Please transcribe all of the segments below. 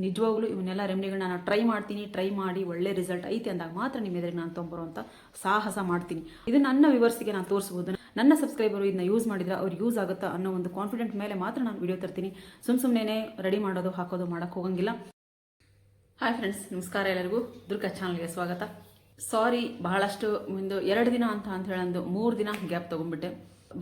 ನಿಜವಾಗ್ಲೂ ಇವನ್ನೆಲ್ಲ ರೆಮಿಡಿಗಳನ್ನ ನಾನು ಟ್ರೈ ಮಾಡಿ ಒಳ್ಳೆ ರಿಸಲ್ಟ್ ಐತೆ ಅಂದಾಗ ಮಾತ್ರ ನಿಮ್ಮ ಎದುರಿಗೆ ನಾನು ತೊಗೊಂಬರುವಂಥ ಸಾಹಸ ಮಾಡ್ತೀನಿ. ಇದು ನನ್ನ ವಿವರ್ಸಿಗೆ ನಾನು ತೋರಿಸ್ಬೋದು. ನನ್ನ ಸಬ್ಸ್ಕ್ರೈಬರು ಇದನ್ನ ಯೂಸ್ ಮಾಡಿದ್ರೆ ಅವ್ರಿಗೆ ಯೂಸ್ ಆಗುತ್ತಾ ಅನ್ನೋ ಒಂದು ಕಾನ್ಫಿಡೆಂಟ್ ಮೇಲೆ ಮಾತ್ರ ನಾನು ವಿಡಿಯೋ ತರ್ತೀನಿ. ಸುಮ್ಮನೆ ರೆಡಿ ಮಾಡೋದು ಹಾಕೋದು ಮಾಡೋಕ್ಕೆ ಹೋಗಂಗಿಲ್ಲ. ಹಾಯ್ ಫ್ರೆಂಡ್ಸ್, ನಮಸ್ಕಾರ ಎಲ್ಲರಿಗೂ. ದುರ್ಗಾ ಚಾನಲ್ಗೆ ಸ್ವಾಗತ. ಸಾರಿ, ಬಹಳಷ್ಟು ಒಂದು 2 ದಿನ ಅಂತ ಹೇಳಂದು 3 ದಿನ ಗ್ಯಾಪ್ ತೊಗೊಂಡ್ಬಿಟ್ಟೆ.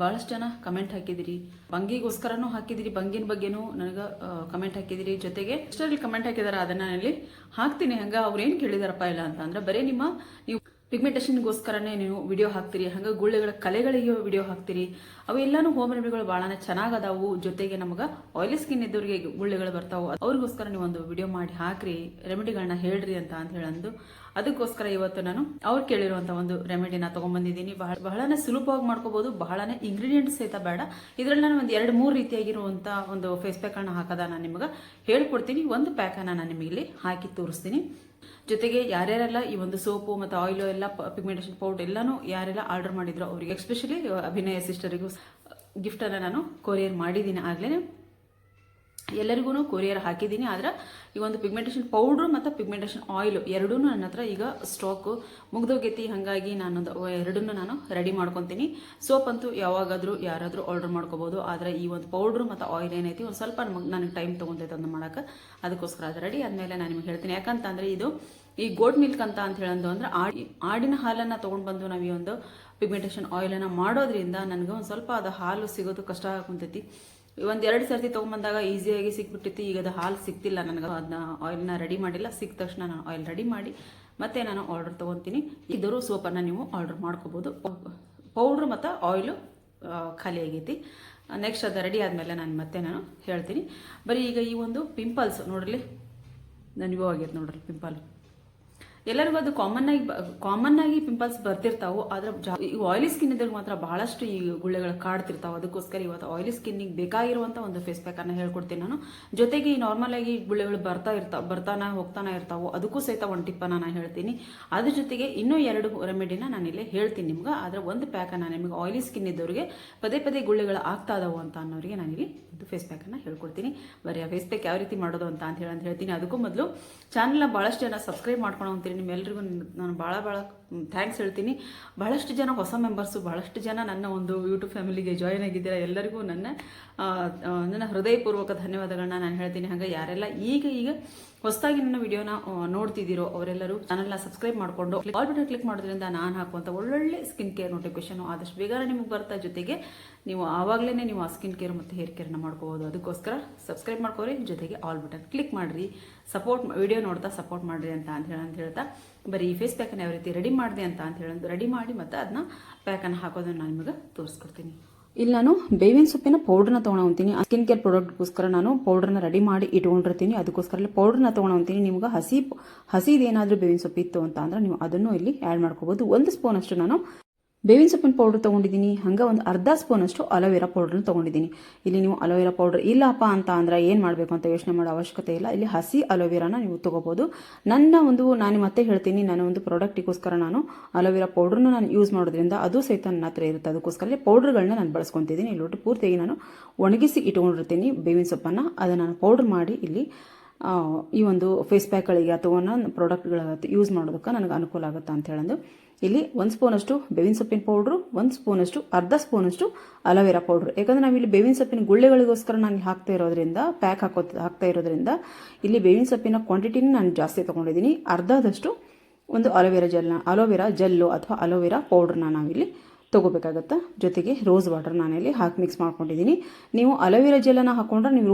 ಭಾಳಷ್ಟು ಜನ ಕಮೆಂಟ್ ಹಾಕಿದಿರಿ, ಬಂಗಿಗೋಸ್ಕರನೂ ಹಾಕಿದಿರಿ, ಬಂಗಿನ ಬಗ್ಗೆನೂ ನನಗೆ ಕಮೆಂಟ್ ಹಾಕಿದಿರಿ. ಜೊತೆಗೆ ಎಷ್ಟರಲ್ಲಿ ಕಮೆಂಟ್ ಹಾಕಿದಾರೆ ಅದನ್ನ ಇಲ್ಲಿ ಹಾಕ್ತೀನಿ. ಹಂಗೆ ಅವ್ರೇನು ಕೇಳಿದಾರಪ್ಪ ಇಲ್ಲ ಅಂತ ಅಂದ್ರೆ ಬರೀ ನೀವು ಪಿಗ್ಮೆಂಟೇಷನ್ಗೋಸ್ಕರನೇ ನೀವು ವಿಡಿಯೋ ಹಾಕ್ತೀರಿ, ಹಂಗೆ ಗುಳ್ಳೆಗಳ ಕಲೆಗಳಿಗೆ ವಿಡಿಯೋ ಹಾಕ್ತೀರಿ. ಅವೆಲ್ಲಾನು ಹೋಮ್ ರೆಮಿಡಿಗಳು ಭಾಳನೇ ಚೆನ್ನಾಗದಾವು. ಜೊತೆಗೆ ನಮಗೆ ಆಯಿಲಿ ಸ್ಕಿನ್ ಇದ್ದವ್ರಿಗೆ ಗುಳ್ಳೆಗಳು ಬರ್ತಾವೆ, ಅವ್ರಿಗೋಸ್ಕರ ನೀವು ಒಂದು ವಿಡಿಯೋ ಮಾಡಿ ಹಾಕ್ರಿ, ರೆಮಿಡಿಗಳನ್ನ ಹೇಳ್ರಿ ಅಂತ ಹೇಳಂದು ಅದಕ್ಕೋಸ್ಕರ ಇವತ್ತು ನಾನು ಅವ್ರು ಕೇಳಿರುವಂಥ ಒಂದು ರೆಮಿಡಿನ ತೊಗೊಂಡ್ಬಂದಿದ್ದೀನಿ. ಬಹಳನೇ ಸುಲಭವಾಗಿ ಮಾಡ್ಕೋಬಹುದು, ಬಹಳನೇ ಇಂಗ್ರೀಡಿಯೆಂಟ್ಸ್ ಸಹಿತ ಬೇಡ. ಇದರಲ್ಲಿ ನಾನು ಒಂದು 2-3 ರೀತಿಯಾಗಿರುವಂಥ ಒಂದು ಫೇಸ್ ಪ್ಯಾಕನ್ನು ಹಾಕೋದ ನಾನು ನಿಮಗೆ ಹೇಳ್ಕೊಡ್ತೀನಿ. ಒಂದು ಪ್ಯಾಕನ್ನು ನಾನು ನಿಮಗೆ ಇಲ್ಲಿ ಹಾಕಿ ತೋರಿಸ್ತೀನಿ. ಜೊತೆಗೆ ಯಾರ್ಯಾರೆಲ್ಲ ಈ ಒಂದು ಸೋಪು ಮತ್ತು ಆಯಿಲು ಎಲ್ಲ ಪಿಗ್ಮೆಂಟೇಷನ್ ಪೌಡರ್ ಎಲ್ಲಾನು ಯಾರೆಲ್ಲ ಆರ್ಡರ್ ಮಾಡಿದ್ರು ಅವರಿಗೆ, ಎಸ್ಪೆಷಲಿ ಅಭಿನಯ ಸಿಸ್ಟರಿಗೂ ಗಿಫ್ಟನ್ನು ನಾನು ಕೊರಿಯರ್ ಮಾಡಿದ್ದೀನಿ. ಆಗಲೇ ಎಲ್ಲರಿಗೂ ಕೊರಿಯರ್ ಹಾಕಿದ್ದೀನಿ. ಆದರೆ ಈ ಒಂದು ಪಿಗ್ಮೆಂಟೇಷನ್ ಪೌಡ್ರು ಮತ್ತು ಪಿಗ್ಮೆಂಟೇಷನ್ ಆಯಿಲ್ ಎರಡೂ ನನ್ನ ಹತ್ರ ಈಗ ಸ್ಟಾಕು ಮುಗ್ದೋಗೈತಿ. ಹಾಗಾಗಿ ಎರಡನ್ನೂ ನಾನು ರೆಡಿ ಮಾಡ್ಕೊತೀನಿ. ಸೋಪ್ ಅಂತೂ ಯಾವಾಗಾದರೂ ಯಾರಾದರೂ ಆರ್ಡರ್ ಮಾಡ್ಕೋಬೋದು. ಆದರೆ ಈ ಒಂದು ಪೌಡ್ರು ಮತ್ತು ಆಯಿಲ್ ಏನೈತಿ ಒಂದು ಸ್ವಲ್ಪ ನನಗೆ ಟೈಮ್ ತೊಗೊಂತೈತೆ ಅದನ್ನು ಮಾಡೋಕ್ಕೆ. ಅದಕ್ಕೋಸ್ಕರ ಅದು ರೆಡಿ ಆದಮೇಲೆ ನಾನು ನಿಮಗೆ ಹೇಳ್ತೀನಿ. ಯಾಕಂತಂದರೆ ಇದು ಈ ಗೋಟ್ ಮಿಲ್ಕ್ ಅಂತ ಹೇಳೋದು ಅಂದರೆ ಆಡಿನ ಹಾಲನ್ನು ತೊಗೊಂಡು ಬಂದು ನಾವು ಈ ಒಂದು ಪಿಗ್ಮೆಂಟೇಷನ್ ಆಯಿಲನ್ನು ಮಾಡೋದ್ರಿಂದ ನನಗೆ ಒಂದು ಸ್ವಲ್ಪ ಅದು ಹಾಲು ಸಿಗೋದು ಕಷ್ಟ ಆಗುಂತೈತಿ. 1-2 ಸರ್ತಿ ತೊಗೊಂಬಂದಾಗ ಈಸಿಯಾಗಿ ಸಿಕ್ಬಿಟ್ಟಿತ್ತು. ಈಗ ಅದು ಹಾಲು ಸಿಗ್ತಿಲ್ಲ ನನಗೆ, ಅದನ್ನ ಆಯಿಲ್ನ ರೆಡಿ ಮಾಡಿಲ್ಲ. ಸಿಕ್ಕ ತಕ್ಷಣ ನಾನು ಆಯಿಲ್ ರೆಡಿ ಮಾಡಿ ಮತ್ತೆ ನಾನು ಆರ್ಡರ್ ತೊಗೊತೀನಿ. ಇದರೂ ಸೋಪನ್ನು ನೀವು ಆರ್ಡರ್ ಮಾಡ್ಕೋಬೋದು. ಪೌಡ್ರು ಮತ್ತು ಆಯಿಲು ಖಾಲಿ ಆಗೈತಿ. ನೆಕ್ಸ್ಟ್ ಅದು ರೆಡಿ ಆದಮೇಲೆ ನಾನು ಹೇಳ್ತೀನಿ. ಬರೀ ಈಗ ಈ ಒಂದು ಪಿಂಪಲ್ಸ್ ನೋಡ್ರಿ, ನನಗೂ ಆಗೈತೆ ನೋಡ್ರಿ ಪಿಂಪಲ್. ಎಲ್ಲರಿಗೂ ಅದು ಕಾಮನ್ ಆಗಿ ಪಿಂಪಲ್ಸ್ ಬರ್ತಿರ್ತಾವೆ. ಆದರೆ ಈ ಆಯಿಲಿ ಸ್ಕಿನ್ ಇದ್ರಿಗೆ ಮಾತ್ರ ಬಹಳಷ್ಟು ಈ ಗುಳ್ಳೆಗಳು ಕಾಡ್ತಿರ್ತಾವೆ. ಅದಕ್ಕೋಸ್ಕರ ಇವತ್ತು ಆಯಿಲಿ ಸ್ಕಿನ್ನಿಗೆ ಬೇಕಾಗಿರುವಂಥ ಒಂದು ಫೇಸ್ ಪ್ಯಾಕನ್ನು ಹೇಳ್ಕೊಡ್ತೀನಿ ನಾನು. ಜೊತೆಗೆ ಈ ನಾರ್ಮಲ್ ಆಗಿ ಗುಳ್ಳೆಗಳು ಬರ್ತಾನೆ ಹೋಗ್ತಾನೆ ಇರ್ತಾವೆ, ಅದಕ್ಕೂ ಸಹಿತ ಒಂದು ಟಿಪ್ಪನ್ನು ನಾನು ಹೇಳ್ತೀನಿ. ಅದ್ರ ಜೊತೆಗೆ ಇನ್ನೂ 2 ರೆಮಿಡಿನ ನಾನು ಇಲ್ಲೇ ಹೇಳ್ತೀನಿ ನಿಮ್ಗೆ. ಆದರೆ ಒಂದು ಪ್ಯಾಕನ್ನು ನಿಮಗೆ ಆಯಿಲಿ ಸ್ಕಿನ್ ಇದ್ದವ್ರಿಗೆ ಪದೇ ಗುಳ್ಳೆಗಳು ಆಗ್ತಾ ಇದಾವೆ ಅಂತ ಅನ್ನೋರಿಗೆ ನಾನಿಲ್ಲಿ ಒಂದು ಫೇಸ್ ಪ್ಯಾಕನ್ನು ಹೇಳ್ಕೊಡ್ತೀನಿ. ಬರೀ ಆ ಫೇಸ್ ಪ್ಯಾಕ್ ಯಾವ ರೀತಿ ಮಾಡೋದು ಅಂತ ಹೇಳ್ತೀನಿ. ಅದಕ್ಕೂ ಮೊದಲು ಚಾನಲ್ನ ಭಾಳಷ್ಟು ಜನ ಸಬ್ಸ್ಕ್ರೈಬ್ ಮಾಡ್ಕೊಂಡು ನಿಮ್ಮೆಲ್ಲರಿಗೂ ನಾನು ಭಾಳ ಥ್ಯಾಂಕ್ಸ್ ಹೇಳ್ತೀನಿ. ಬಹಳಷ್ಟು ಜನ ಹೊಸ ಮೆಂಬರ್ಸು, ಬಹಳಷ್ಟು ಜನ ನನ್ನ ಒಂದು ಯೂಟ್ಯೂಬ್ ಫ್ಯಾಮಿಲಿಗೆ ಜಾಯಿನ್ ಆಗಿದ್ದೀರಾ. ಎಲ್ಲರಿಗೂ ನನ್ನ ಹೃದಯಪೂರ್ವಕ ಧನ್ಯವಾದಗಳನ್ನ ನಾನು ಹೇಳ್ತೀನಿ. ಹಾಗೆ ಯಾರೆಲ್ಲ ಈಗ ಹೊಸದಾಗಿ ನನ್ನ ವಿಡಿಯೋನ ನೋಡ್ತಿದ್ದೀರೋ ಅವರೆಲ್ಲರೂ ಚಾನಲ್ನ ಸಬ್ಸ್ಕ್ರೈಬ್ ಮಾಡಿಕೊಂಡು ಆಲ್ ಬಟನ್ ಕ್ಲಿಕ್ ಮಾಡೋದ್ರಿಂದ ನಾನು ಹಾಕುವಂಥ ಒಳ್ಳೊಳ್ಳೆ ಸ್ಕಿನ್ ಕೇರ್ ನೋಟಿಫಿಕೇಶನ್ ಆದಷ್ಟು ಬೇಗ ನಿಮಗೆ ಬರ್ತಾ. ಜೊತೆಗೆ ನೀವು ಆವಾಗಲೇ ನೀವು ಆ ಸ್ಕಿನ್ ಕೇರ್ ಮತ್ತು ಹೇರ್ ಕೇರ್ನ ಮಾಡ್ಕೋಬೋದು. ಅದಕ್ಕೋಸ್ಕರ ಸಬ್ಸ್ಕ್ರೈಬ್ ಮಾಡ್ಕೋರಿ, ಜೊತೆಗೆ ಆಲ್ ಬಟನ್ ಕ್ಲಿಕ್ ಮಾಡಿರಿ, ವಿಡಿಯೋ ನೋಡ್ತಾ ಸಪೋರ್ಟ್ ಮಾಡಿರಿ ಅಂತ ಹೇಳ್ತಾ ಬರೀ ಈ ಫೇಸ್ ಪ್ಯಾಕನ್ನು ಯಾವ ರೀತಿ ರೆಡಿ ಮಾಡಿದೆ ಅಂತ ರೆಡಿ ಮಾಡಿ ಮತ್ತು ಅದನ್ನ ಪ್ಯಾಕನ್ನು ಹಾಕೋದನ್ನು ನಾನು ನಿಮಗೆ ತೋರಿಸ್ಕೊಡ್ತೀನಿ. ಇಲ್ಲಿ ನಾನು ಬೇವಿನ ಸೊಪ್ಪಿನ ಪೌಡ್ರನ್ನ ತೊಗೊಳಂತೀನಿ. ಸ್ಕಿನ್ ಕೇರ್ ಪ್ರಾಡಕ್ಟ್ಗೋಸ್ಕರ ನಾನು ಪೌಡ್ರನ್ನ ರೆಡಿ ಮಾಡಿ ಇಟ್ಕೊಂಡಿರ್ತೀನಿ. ಅದಕ್ಕೋಸ್ಕರ ಪೌಡ್ರನ್ನ ತೊಗೊಳಂತೀನಿ. ನಿಮ್ಗೆ ಹಸಿದೇನಾದರೂ ಬೇವಿನ ಸೊಪ್ಪು ಇತ್ತು ಅಂತ ಅಂದ್ರೆ ನೀವು ಅದನ್ನು ಇಲ್ಲಿ ಆ್ಯಡ್ ಮಾಡ್ಕೋಬೋದು. 1 ಸ್ಪೂನ್ ಅಷ್ಟು ನಾನು ಬೇವಿನ ಸೊಪ್ಪಿನ ಪೌಡರ್ ತೊಗೊಂಡಿದ್ದೀನಿ. ಹಂಗೆ ಒಂದು ಅರ್ಧ ಸ್ಪೂನ್ ಅಷ್ಟು ಅಲೋವೆರಾ ಪೌಡ್ರನ್ನ ತೊಗೊಂಡಿದ್ದೀನಿ. ಇಲ್ಲಿ ನೀವು ಅಲೋವೆರಾ ಪೌಡರ್ ಇಲ್ಲಪ್ಪ ಅಂತ ಅಂದ್ರೆ ಏನು ಮಾಡಬೇಕು ಅಂತ ಯೋಚನೆ ಮಾಡೋ ಅವಶ್ಯಕತೆ ಇಲ್ಲ. ಇಲ್ಲಿ ಹಸಿ ಅಲೋವೆರಾನ ನೀವು ತೊಗೋಬೋದು. ನಾನು ಮತ್ತೆ ಹೇಳ್ತೀನಿ, ನನ್ನ ಒಂದು ಪ್ರಾಡಕ್ಟಿಗೋಸ್ಕರ ನಾನು ಅಲೋವೆರಾ ಪೌಡ್ರನ್ನ ನಾನು ಯೂಸ್ ಮಾಡೋದ್ರಿಂದ ಅದು ಸಹಿತ ನನ್ನ ಹತ್ರ ಇರುತ್ತೆ. ಅದಕ್ಕೋಸ್ಕರ ಪೌಡ್ರ್ಗಳನ್ನ ನಾನು ಬಳಸ್ಕೊತಿದ್ದೀನಿ. ಇಲ್ಲಿ ಪೂರ್ತಿಯಾಗಿ ನಾನು ಒಣಗಿಸಿ ಇಟ್ಕೊಂಡಿರ್ತೀನಿ ಬೇವಿನ ಸೊಪ್ಪನ್ನು. ಅದನ್ನು ನಾನು ಪೌಡ್ರ್ ಮಾಡಿ ಇಲ್ಲಿ ಈ ಒಂದು ಫೇಸ್ ಪ್ಯಾಕ್ಗಳಿಗೆ ಅಥವಾ ನನ್ನ ಪ್ರಾಡಕ್ಟ್ಗಳಿಗೆ ಯೂಸ್ ಮಾಡೋದಕ್ಕೆ ನನಗೆ ಅನುಕೂಲ ಆಗುತ್ತೆ ಅಂತ ಹೇಳಂದು ಇಲ್ಲಿ 1 ಸ್ಪೂನಷ್ಟು ಬೇವಿನ ಸೊಪ್ಪಿನ ಪೌಡ್ರು, 1 ಸ್ಪೂನಷ್ಟು ಅರ್ಧ ಸ್ಪೂನಷ್ಟು ಅಲೋವೆರಾ ಪೌಡ್ರು. ಯಾಕಂದರೆ ನಾವಿಲ್ಲಿ ಬೇವಿನ ಸೊಪ್ಪಿನ ಗುಳ್ಳೆಗಳಿಗೋಸ್ಕರ ನಾನು ಹಾಕ್ತಾ ಇರೋದ್ರಿಂದ ಹಾಕ್ತಾ ಇರೋದ್ರಿಂದ ಇಲ್ಲಿ ಬೇವಿನ ಸೊಪ್ಪಿನ ಕ್ವಾಂಟಿಟಿನ ನಾನು ಜಾಸ್ತಿ ತೊಗೊಂಡಿದ್ದೀನಿ. ಅರ್ಧದಷ್ಟು ಒಂದು ಅಲೋವೆರಾ ಜೆಲ್ಲು ಅಥವಾ ಅಲೋವೆರಾ ಪೌಡ್ರನ್ನ ನಾವಿಲ್ಲಿ ತೊಗೋಬೇಕಾಗತ್ತೆ. ಜೊತೆಗೆ ರೋಸ್ ವಾಟರ್ ನಾನಿಲ್ಲಿ ಹಾಕಿ ಮಿಕ್ಸ್ ಮಾಡ್ಕೊಂಡಿದ್ದೀನಿ. ನೀವು ಅಲೋವೆರಾ ಜೆಲ್ಲನ್ನು ಹಾಕೊಂಡ್ರೆ ನೀವು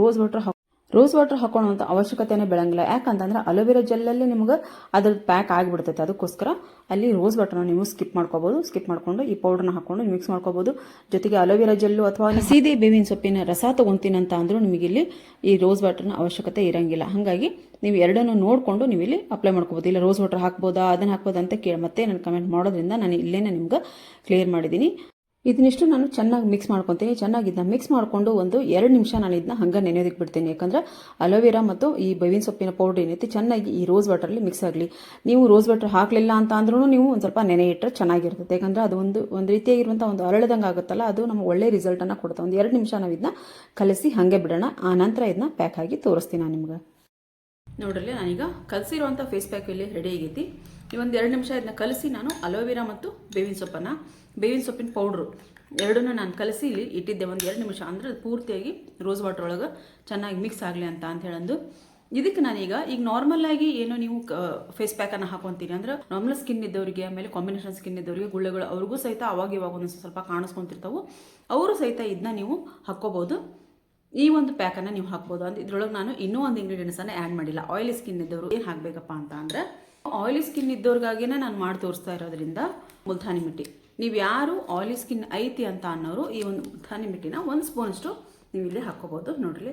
ರೋಸ್ ವಾಟರ್ ಹಾಕೊಳ್ಳುವಂಥ ಅವಶ್ಯಕತೆನೇ ಬೆಳಂಗಿಲ್ಲ. ಯಾಕಂತಂದ್ರೆ ಅಲೋವೆರಾ ಜೆಲ್ಲಲ್ಲಿ ನಿಮ್ಗೆ ಅದ್ರದ್ದು ಪ್ಯಾಕ್ ಆಗಿಬಿಡ್ತೈತೆ. ಅದಕ್ಕೋಸ್ಕರ ಅಲ್ಲಿ ರೋಸ್ ವಾಟರ್ನ ನೀವು ಸ್ಕಿಪ್ ಮಾಡ್ಕೊಂಡು ಈ ಪೌಡರ್ನ ಹಾಕೊಂಡು ಮಿಕ್ಸ್ ಮಾಡ್ಕೋಬೋದು. ಜೊತೆಗೆ ಅಲೋವೆರಾ ಜೆಲ್ಲು ಅಥವಾ ಸೀದೆ ಬೇವಿನ ಸೊಪ್ಪಿನ ರಸ ತೊಗೊತೀನಿ ಅಂತ ಅಂದ್ರೂ ನಿಮಗೆ ಇಲ್ಲಿ ಈ ರೋಸ್ ವಾಟರ್ನ ಅವಶ್ಯಕತೆ ಇರಂಗಿಲ್ಲ. ಹಾಗಾಗಿ ನೀವು ಎರಡನ್ನು ನೋಡಿಕೊಂಡು ನೀವು ಇಲ್ಲಿ ಅಪ್ಲೈ ಮಾಡ್ಕೋಬೋದು. ಇಲ್ಲ ರೋಸ್ ವಾಟರ್ ಹಾಕ್ಬೋದಾ, ಅದನ್ನು ಹಾಕ್ಬೋದಾ ಅಂತ ಮತ್ತೆ ನಾನು ಕಮೆಂಟ್ ಮಾಡೋದ್ರಿಂದ ನಾನು ಇಲ್ಲೇನೆ ನಿಮ್ಗೆ ಕ್ಲಿಯರ್ ಮಾಡಿದ್ದೀನಿ. ಇದನ್ನಿಷ್ಟು ನಾನು ಚೆನ್ನಾಗಿ ಮಿಕ್ಸ್ ಮಾಡ್ಕೊತೀನಿ. ಚೆನ್ನಾಗಿ ಇದನ್ನ ಮಿಕ್ಸ್ ಮಾಡಿಕೊಂಡು 1-2 ನಿಮಿಷ ನಾನು ಇದನ್ನ ಹಂಗೆ ನೆನೆಯೋದಕ್ಕೆ ಬಿಡ್ತೀನಿ. ಯಾಕಂದ್ರೆ ಅಲೋವೆರಾ ಮತ್ತು ಈ ಬೇವಿನ ಸೊಪ್ಪಿನ ಪೌಡರ್ ಏನೈತಿ ಚೆನ್ನಾಗಿ ಈ ರೋಸ್ ವಾಟರ್ಲಿ ಮಿಕ್ಸ್ ಆಗಲಿ. ನೀವು ರೋಸ್ ವಾಟರ್ ಹಾಕಲಿಲ್ಲ ಅಂತ ಅಂದ್ರೂ ನೀವು ಒಂದು ಸ್ವಲ್ಪ ನೆನೆ ಇಟ್ಟರೆ ಚೆನ್ನಾಗಿರ್ತದೆ. ಯಾಕಂದ್ರೆ ಅದು ಒಂದು ರೀತಿಯಾಗಿರುವಂಥ ಒಂದು ಅರಳದಂಗೆ ಆಗುತ್ತಲ್ಲ, ಅದು ನಮಗೆ ಒಳ್ಳೆ ರಿಸಲ್ಟನ್ನು ಕೊಡುತ್ತೆ. 1-2 ನಿಮಿಷ ನಾವು ಇದನ್ನ ಕಲಸಿ ಹಾಗೆ ಬಿಡೋಣ. ಆ ನಂತರ ಇದನ್ನ ಪ್ಯಾಕ್ ಆಗಿ ತೋರಿಸ್ತೀನಿ ನಾನು ನಿಮ್ಗೆ. ನೋಡ್ರಲ್ಲಿ ನಾನೀಗ ಕಲಸಿರುವಂಥ ಫೇಸ್ ಪ್ಯಾಕ್ ಇಲ್ಲಿ ರೆಡಿ ಆಗೈತಿ. ಈ ಒಂದು 2 ನಿಮಿಷ ಇದನ್ನ ಕಲಸಿ ನಾನು ಅಲೋವೆರಾ ಮತ್ತು ಬೇವಿನ ಸೊಪ್ಪಿನ ಪೌಡ್ರು ಎರಡನ್ನೂ ನಾನು ಕಲಸಿ ಇಲ್ಲಿ ಇಟ್ಟಿದ್ದೆ ಒಂದು 2 ನಿಮಿಷ. ಅಂದರೆ ಅದು ಪೂರ್ತಿಯಾಗಿ ರೋಸ್ ವಾಟರ್ ಒಳಗೆ ಚೆನ್ನಾಗಿ ಮಿಕ್ಸ್ ಆಗಲಿ ಅಂತ ಹೇಳಂದು ಇದಕ್ಕೆ ನಾನೀಗ ನಾರ್ಮಲ್ ಆಗಿ ಏನೋ ನೀವು ಫೇಸ್ ಪ್ಯಾಕನ್ನು ಹಾಕೊತೀರಿ ಅಂದ್ರೆ ನಾರ್ಮಲ್ ಸ್ಕಿನ್ ಇದ್ದವರಿಗೆ, ಆಮೇಲೆ ಕಾಂಬಿನೇಷನ್ ಸ್ಕಿನ್ ಇದ್ದವರಿಗೆ, ಗುಳ್ಳೆಗಳು ಅವ್ರಿಗೂ ಸಹಿತ ಅವಾಗ ಇವಾಗ ಒಂದು ಸ್ವಲ್ಪ ಕಾಣಿಸ್ಕೊಂತಿರ್ತಾವೆ, ಅವರು ಸಹಿತ ಇದನ್ನ ನೀವು ಹಾಕ್ಕೋಬೋದು. ಈ ಒಂದು ಪ್ಯಾಕನ್ನು ನೀವು ಹಾಕ್ಬೋದು. ಅಂತ ಇದ್ರೊಳಗೆ ನಾನು ಇನ್ನೂ ಒಂದು ಇಂಗ್ರೀಡಿಯೆಂಟ್ಸನ್ನು ಆ್ಯಡ್ ಮಾಡಿಲ್ಲ. ಆಯಿಲಿ ಸ್ಕಿನ್ ಇದ್ದವರು ಏನು ಹಾಕಬೇಕಪ್ಪ ಅಂದರೆ ಆಯಿಲಿ ಸ್ಕಿನ್ ಇದ್ದವ್ರಿಗಾಗಿನೇ ನಾನು ಮಾಡಿ ತೋರಿಸ್ತಾ ಇರೋದ್ರಿಂದ ಮುಲ್ತಾನಿ ಮಿಟ್ಟಿ. ನೀವು ಯಾರು ಆಯಿಲಿ ಸ್ಕಿನ್ ಐತಿ ಅಂತ ಅನ್ನೋರು ಈ ಒಂದು ಮುಲ್ತಾನಿ ಮಿಟ್ಟಿನ 1 ಸ್ಪೂನಷ್ಟು ನೀವು ಇಲ್ಲಿ ಹಾಕ್ಕೋಬೋದು. ನೋಡ್ರಿ,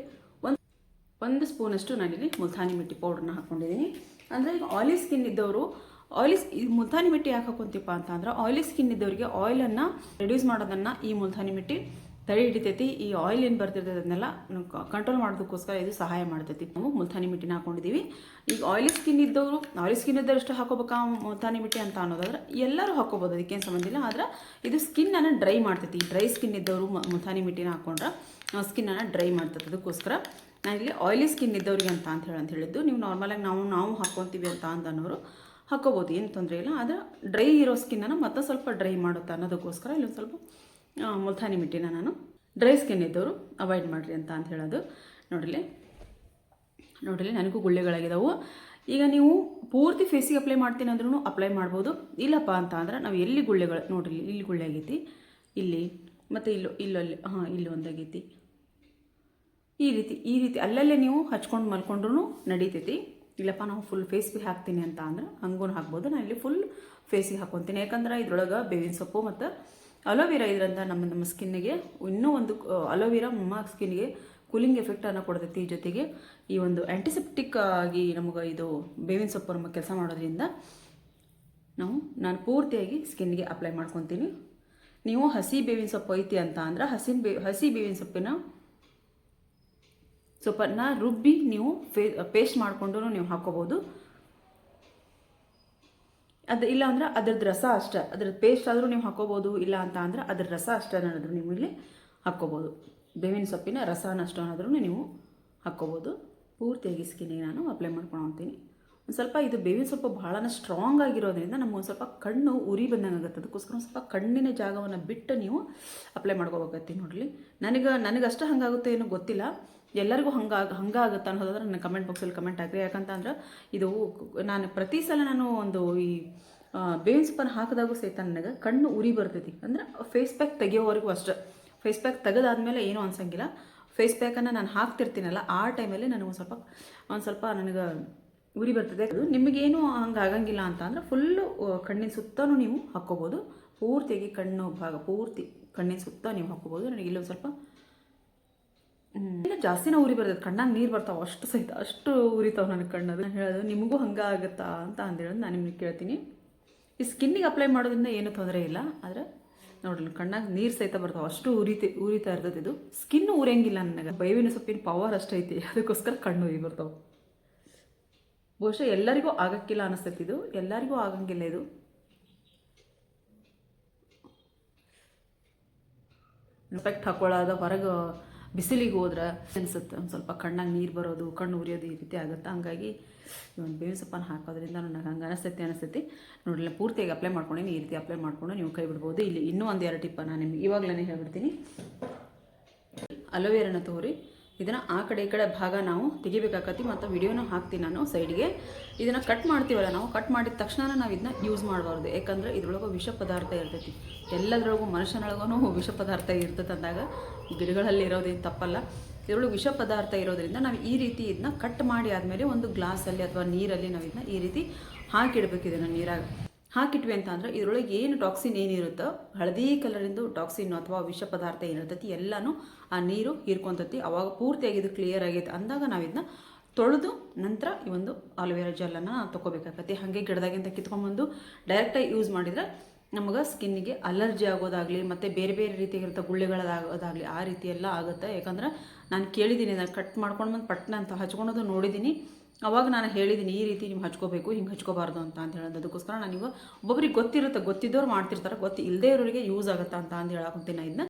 ಒಂದು ಸ್ಪೂನಷ್ಟು ನಾನಿಲ್ಲಿ ಮುಲ್ತಾನಿ ಮಿಟ್ಟಿ ಪೌಡ್ರನ್ನ ಹಾಕ್ಕೊಂಡಿದ್ದೀನಿ. ಅಂದರೆ ಈಗ ಆಯಿಲಿ ಸ್ಕಿನ್ ಇದ್ದವರು ಮುಲ್ತಾನಿ ಮಿಟ್ಟಿ ಯಾಕೆ ಹಾಕೊಂತೀಪ್ಪ ಅಂದ್ರೆ ಆಯಿಲಿ ಸ್ಕಿನ್ ಇದ್ದವರಿಗೆ ಆಯಿಲನ್ನು ರಿಡ್ಯೂಸ್ ಮಾಡೋದನ್ನು ಈ ಮುಲ್ತಾನಿ ಮಿಟ್ಟಿ ತಡೆ ಹಿಡಿತೈತಿ. ಈ ಆಯಿಲ್ ಏನು ಬರ್ತಿರ್ತೈತೆ ಅದನ್ನೆಲ್ಲ ಕಂಟ್ರೋಲ್ ಮಾಡೋದಕ್ಕೋಸ್ಕರ ಇದು ಸಹಾಯ ಮಾಡ್ತೈತಿ. ನಾವು ಮುಲ್ತಾನಿ ಮಿಟ್ಟಿನ ಹಾಕೊಂಡಿದ್ದೀವಿ. ಈಗ ಆಯಿಲಿ ಸ್ಕಿನ್ ಇದ್ದವರು ಅಷ್ಟು ಹಾಕೋಬೇಕಾ ಮುಲ್ತಾನಿ ಮಿಟ್ಟಿ ಅಂತ ಅನ್ನೋದಾದ್ರೆ ಎಲ್ಲರೂ ಹಾಕೋಬೋದು, ಅದಕ್ಕೇನು ಸಂಬಂಧ ಇಲ್ಲ. ಆದ್ರೆ ಇದು ಸ್ಕಿನ್ನನ್ನು ಡ್ರೈ ಮಾಡ್ತೈತಿ. ಡ್ರೈ ಸ್ಕಿನ್ ಇದ್ದವರು ಮುಲ್ತಾನಿ ಮಿಟ್ಟಿನ ಹಾಕೊಂಡ್ರೆ ಸ್ಕಿನ್ನನ್ನು ಡ್ರೈ ಮಾಡ್ತೈತೆ. ಅದಕ್ಕೋಸ್ಕರ ನಾನಿಲ್ಲಿ ಆಯಿಲಿ ಸ್ಕಿನ್ ಇದ್ದವ್ರಿಗೆ ಅಂತ ಹೇಳಿದ್ದು. ನೀವು ನಾರ್ಮಲಾಗಿ ನಾವು ಹಾಕ್ಕೊತೀವಿ ಅಂತ ಅನ್ನೋರು ಹಾಕೋಬೋದು, ಏನು ತೊಂದರೆ ಇಲ್ಲ. ಆದರೆ ಡ್ರೈ ಇರೋ ಸ್ಕಿನ್ನನ್ನು ಮತ್ತೆ ಸ್ವಲ್ಪ ಡ್ರೈ ಮಾಡುತ್ತೆ ಅನ್ನೋದಕ್ಕೋಸ್ಕರ ಇಲ್ಲೊಂದು ಸ್ವಲ್ಪ ಮುಲ್ತಾನಿ ಮಿಟ್ಟಿನ ನಾನು ಡ್ರೈ ಸ್ಕಿನ್ ಇದ್ದವರು ಅವಾಯ್ಡ್ ಮಾಡಿರಿ ಅಂತ ಹೇಳೋದು. ನೋಡಲಿ ನನಗೂ ಗುಳ್ಳೆಗಳಾಗಿದ್ದಾವೆ. ಈಗ ನೀವು ಪೂರ್ತಿ ಫೇಸಿಗೆ ಅಪ್ಲೈ ಮಾಡ್ತೀನಿ ಅಂದ್ರೂ ಅಪ್ಲೈ ಮಾಡ್ಬೋದು. ಇಲ್ಲಪ್ಪ ಅಂತ ಅಂದ್ರೆ ನಾವು ಎಲ್ಲಿ ಗುಳ್ಳೆಗಳು ನೋಡ್ರಿ, ಇಲ್ಲಿ ಗುಳ್ಳೆ ಆಗೈತಿ, ಇಲ್ಲಿ ಮತ್ತು ಇಲ್ಲಿ ಒಂದಾಗೈತಿ. ಈ ರೀತಿ ಅಲ್ಲಲ್ಲೇ ನೀವು ಹಚ್ಕೊಂಡು ಮಲ್ಕೊಂಡ್ರೂ ನಡೀತೈತಿ. ಇಲ್ಲಪ್ಪ ನಾವು ಫುಲ್ ಫೇಸ್ಗೆ ಹಾಕ್ತೀನಿ ಅಂತ ಅಂದ್ರೆ ಹಂಗೂ ಹಾಕ್ಬೋದು. ನಾನು ಇಲ್ಲಿ ಫುಲ್ ಫೇಸಿಗೆ ಹಾಕ್ಕೊತೀನಿ. ಯಾಕಂದ್ರೆ ಇದ್ರೊಳಗೆ ಬೇವಿನ ಸೊಪ್ಪು ಮತ್ತು ಅಲೋವೆರಾ ಇದರಿಂದ ನಮ್ಮ ಸ್ಕಿನ್ನಿಗೆ ಇನ್ನೂ ಒಂದು ಅಲೋವೆರಾ ನಮ್ಮ ಸ್ಕಿನ್ಗೆ ಕೂಲಿಂಗ್ ಎಫೆಕ್ಟನ್ನು ಕೊಡ್ತೈತಿ. ಜೊತೆಗೆ ಈ ಒಂದು ಆ್ಯಂಟಿಸೆಪ್ಟಿಕ್ ಆಗಿ ನಮಗೆ ಇದು ಬೇವಿನ ಸೊಪ್ಪು ನಮಗೆ ಕೆಲಸ ಮಾಡೋದ್ರಿಂದ ನಾನು ಪೂರ್ತಿಯಾಗಿ ಸ್ಕಿನ್ಗೆ ಅಪ್ಲೈ ಮಾಡ್ಕೊತೀನಿ. ನೀವು ಹಸಿ ಬೇವಿನ ಸೊಪ್ಪು ಐತಿ ಅಂತ ಅಂದ್ರೆ ಹಸಿ ಬೇವಿನ ಸೊಪ್ಪನ್ನು ರುಬ್ಬಿ ನೀವು ಪೇಸ್ಟ್ ಮಾಡಿಕೊಂಡು ನೀವು ಹಾಕ್ಕೋಬೋದು. ಅದು ಇಲ್ಲ ಅಂದ್ರೆ ಅದ್ರದ್ದು ರಸ ಅಷ್ಟೇ, ಅದ್ರದ್ದು ಪೇಸ್ಟ್ ಆದರೂ ನೀವು ಹಾಕ್ಕೋಬೋದು. ಇಲ್ಲ ಅಂತ ಅಂದ್ರೆ ಅದ್ರ ರಸ ಅಷ್ಟೇ ಅನ್ನೋದ್ರು ನೀವು ಇಲ್ಲಿ ಹಾಕ್ಕೋಬೋದು. ಬೇವಿನ ಸೊಪ್ಪಿನ ರಸನಷ್ಟು ಅನ್ನೋದ್ರೂ ನೀವು ಹಾಕ್ಕೋಬೋದು. ಪೂರ್ತಿಯಾಗಿ ಸ್ಕಿನ್ನಿಗೆ ನಾನು ಅಪ್ಲೈ ಮಾಡ್ಕೊಳ್ತೀನಿ. ಒಂದು ಸ್ವಲ್ಪ ಇದು ಬೇವಿನ ಸೊಪ್ಪು ಭಾಳ ಸ್ಟ್ರಾಂಗ್ ಆಗಿರೋದ್ರಿಂದ ನಮ್ಗೆ ಒಂದು ಸ್ವಲ್ಪ ಕಣ್ಣು ಉರಿ ಬಂದಂಗೆ ಆಗುತ್ತೆ. ಅದಕ್ಕೋಸ್ಕರ ಒಂದು ಸ್ವಲ್ಪ ಕಣ್ಣಿನ ಜಾಗವನ್ನು ಬಿಟ್ಟು ನೀವು ಅಪ್ಲೈ ಮಾಡ್ಕೋಬೇಕತ್ತಿ. ನೋಡಲಿ, ನನಗಷ್ಟು ಹಂಗಾಗುತ್ತೆ ಏನೋ ಗೊತ್ತಿಲ್ಲ, ಎಲ್ಲರಿಗೂ ಹಂಗಾಗುತ್ತೆ ಅನ್ನೋದಾದ್ರೆ ನನ್ನ ಕಮೆಂಟ್ ಬಾಕ್ಸಲ್ಲಿ ಕಮೆಂಟ್ ಹಾಕಿರಿ. ಯಾಕಂತಂದ್ರೆ ಇದು ನಾನು ಪ್ರತಿ ಸಲ ನಾನು ಒಂದು ಈ ಬೇವಿನ ಸೊಪ್ಪನ್ನು ಹಾಕಿದಾಗೂ ಸಹಿತ ನನಗೆ ಕಣ್ಣು ಉರಿ ಬರ್ತೈತಿ. ಅಂದರೆ ಫೇಸ್ ಪ್ಯಾಕ್ ತೆಗಿಯೋವರೆಗೂ ಅಷ್ಟೇ. ಫೇಸ್ ಪ್ಯಾಕ್ ತೆಗೆದಾದ್ಮೇಲೆ ಏನೂ ಅನ್ಸಂಗಿಲ್ಲ. ಫೇಸ್ ಪ್ಯಾಕನ್ನು ನಾನು ಹಾಕ್ತಿರ್ತೀನಲ್ಲ ಆ ಟೈಮಲ್ಲಿ ನನಗೆ ಒಂದು ಸ್ವಲ್ಪ ನನಗೆ ಉರಿ ಬರ್ತದೆ. ಅದು ನಿಮಗೇನು ಹಂಗೆ ಆಗಂಗಿಲ್ಲ ಅಂತ ಅಂದ್ರೆ ಫುಲ್ಲು ಕಣ್ಣಿನ ಸುತ್ತಲೂ ನೀವು ಹಾಕ್ಕೋಬೋದು. ಪೂರ್ತಿಯಾಗಿ ಕಣ್ಣು ಭಾಗ ಪೂರ್ತಿ ಕಣ್ಣಿನ ಸುತ್ತ ನೀವು ಹಾಕ್ಕೋಬೋದು. ನನಗೆ ಇಲ್ಲೊಂದು ಸ್ವಲ್ಪ ಜಾಸ್ತಿನ ಉರಿ ಬರ್ತದೆ, ಕಣ್ಣಾಗ ನೀರು ಬರ್ತಾವೆ, ಅಷ್ಟು ಉರಿತಾವೆ ನನಗೆ ಕಣ್ಣದು. ನಾನು ಹೇಳೋದು ನಿಮಗೂ ಹಂಗೆ ಆಗುತ್ತಾ ಅಂತ ಅಂದೇಳೋದು ನಾನು ನಿಮಗೆ ಕೇಳ್ತೀನಿ. ಈ ಸ್ಕಿನ್ನಿಗೆ ಅಪ್ಲೈ ಮಾಡೋದ್ರಿಂದ ಏನೂ ತೊಂದರೆ ಇಲ್ಲ. ಆದರೆ ನೋಡ್ರಿ, ಕಣ್ಣಾಗ ನೀರು ಸಹಿತ ಬರ್ತಾವೆ, ಅಷ್ಟು ಉರಿತಾ ಇರ್ತದೆ. ಇದು ಸ್ಕಿನ್ ಉರಿಯಂಗಿಲ್ಲ ನನಗೆ. ಬೇವಿನ ಸೊಪ್ಪಿನ ಪವರ್ ಅಷ್ಟೈತಿ, ಅದಕ್ಕೋಸ್ಕರ ಕಣ್ಣು ಉರಿ ಬರ್ತಾವೆ. ಬಹುಶಃ ಎಲ್ಲರಿಗೂ ಆಗಕ್ಕಿಲ್ಲ ಅನಿಸ್ತೈತಿ, ಇದು ಎಲ್ಲರಿಗೂ ಆಗಂಗಿಲ್ಲ. ಇದು ಎಫೆಕ್ಟ್ ಹಾಕೊಳ್ಳೋದ ಹೊರಗೆ ಬಿಸಿಲಿಗೆ ಹೋದ್ರೆ ಅನಿಸುತ್ತೆ, ಒಂದು ಸ್ವಲ್ಪ ಕಣ್ಣಾಗ ನೀರು ಬರೋದು, ಕಣ್ಣು ಉರಿಯೋದು ಈ ರೀತಿ ಆಗುತ್ತೆ. ಹಂಗಾಗಿ ಒಂದು ಬೇವಿನ ಸೊಪ್ಪನ್ನು ಹಾಕೋದ್ರಿಂದ ನನಗೆ ಹಂಗೆ ಅನಿಸ್ತೈತಿ. ನೋಡಲಿ, ಪೂರ್ತಿಯಾಗಿ ಅಪ್ಲೈ ಮಾಡ್ಕೊಂಡೇನಿ. ಈ ರೀತಿ ಅಪ್ಲೈ ಮಾಡಿಕೊಂಡು ನೀವು ಕೈ ಬಿಡ್ಬೋದು. ಇಲ್ಲಿ ಇನ್ನೂ ಒಂದು 2 ಟಿಪ್ಪ ನಾನು ನಿಮಗೆ ಇವಾಗಲೇ ಹೇಳ್ಬಿಡ್ತೀನಿ. ಅಲೋವೆರಾನ ತಗೋರಿ, ಇದನ್ನು ಆ ಕಡೆ ಈ ಕಡೆ ಭಾಗ ನಾವು ತೆಗಿಬೇಕಾಗತ್ತಿ. ಮತ್ತು ವಿಡಿಯೋನ ಹಾಕ್ತೀನಿ ನಾನು ಸೈಡ್ಗೆ. ಇದನ್ನು ಕಟ್ ಮಾಡ್ತೀವಲ್ಲ, ನಾವು ಕಟ್ ಮಾಡಿದ ತಕ್ಷಣ ನಾವು ಇದನ್ನ ಯೂಸ್ ಮಾಡಬಾರ್ದು. ಯಾಕಂದರೆ ಇದ್ರೊಳಗೆ ವಿಷ ಪದಾರ್ಥ ಇರ್ತೈತಿ. ಎಲ್ಲದರೊಳಗೂ ಮನುಷ್ಯನೊಳಗೂ ವಿಷ ಪದಾರ್ಥ ಇರ್ತೈತೆ ಅಂದಾಗ ಗಿಡಗಳಲ್ಲಿ ಇರೋದೇನು ತಪ್ಪಲ್ಲ. ಇದರೊಳಗೆ ವಿಷ ಪದಾರ್ಥ ಇರೋದ್ರಿಂದ ನಾವು ಈ ರೀತಿ ಇದನ್ನ ಕಟ್ ಮಾಡಿ ಆದಮೇಲೆ ಒಂದು ಗ್ಲಾಸಲ್ಲಿ ಅಥವಾ ನೀರಲ್ಲಿ ನಾವು ಇದನ್ನ ಈ ರೀತಿ ಹಾಕಿಡ್ಬೇಕು. ಇದನ್ನು ನೀರಾಗ ಹಾಕಿಟ್ವಿ ಅಂತ ಅಂದ್ರೆ ಇದರೊಳಗೆ ಏನು ಟಾಕ್ಸಿನ್ ಏನಿರುತ್ತೋ, ಹಳದಿ ಕಲರಿಂದು ಟಾಕ್ಸಿನ್ ಅಥವಾ ವಿಷ ಪದಾರ್ಥ ಏನಿರ್ತೈತಿ ಎಲ್ಲನೂ ಆ ನೀರು ಹೀರ್ಕೊಂತೈತಿ. ಅವಾಗ ಪೂರ್ತಿಯಾಗಿ ಇದು ಕ್ಲಿಯರ್ ಆಗೈತೆ ಅಂದಾಗ ನಾವು ಇದನ್ನ ತೊಳೆದು ನಂತರ ಈ ಒಂದು ಅಲೋವೆರಾ ಜೆಲ್ಲನ್ನು ತೊಗೋಬೇಕಾಗತ್ತೆ. ಹಾಗೆ ಗಿಡದಾಗಿಂದ ಕಿತ್ಕೊಂಡ್ಬಂದು ಡೈರೆಕ್ಟಾಗಿ ಯೂಸ್ ಮಾಡಿದರೆ ನಮಗೆ ಸ್ಕಿನ್ನಿಗೆ ಅಲರ್ಜಿ ಆಗೋದಾಗಲಿ ಮತ್ತು ಬೇರೆ ಬೇರೆ ರೀತಿಯಾಗಿರುತ್ತೆ ಗುಳ್ಳೆಗಳಾಗೋದಾಗಲಿ ಆ ರೀತಿ ಎಲ್ಲ ಆಗುತ್ತೆ. ಯಾಕಂದ್ರೆ ನಾನು ಕೇಳಿದ್ದೀನಿ, ನಾನು ಕಟ್ ಮಾಡ್ಕೊಂಡು ಬಂದು ಪಟ್ನ ಅಂತ ಹಚ್ಕೊಳೋದು ನೋಡಿದ್ದೀನಿ. ಅವಾಗ ನಾನು ಹೇಳಿದ್ದೀನಿ ಈ ರೀತಿ ನೀವು ಹಚ್ಕೋಬೇಕು, ಹಿಂಗೆ ಹಚ್ಕೋಬಾರ್ದು ಅಂತ ಹೇಳೋದು. ಅದಕ್ಕೋಸ್ಕರ ನಾನೀಗ ಒಬ್ಬೊಬ್ರಿಗೆ ಗೊತ್ತಿರುತ್ತೆ, ಗೊತ್ತಿದ್ದವ್ರು ಮಾಡ್ತಿರ್ತಾರೆ, ಇಲ್ಲದೇ ಇರೋರಿಗೆ ಯೂಸ್ ಆಗುತ್ತಾ ಅಂತ ಹೇಳಾಕೊಂತೀನಿ ಇದನ್ನ.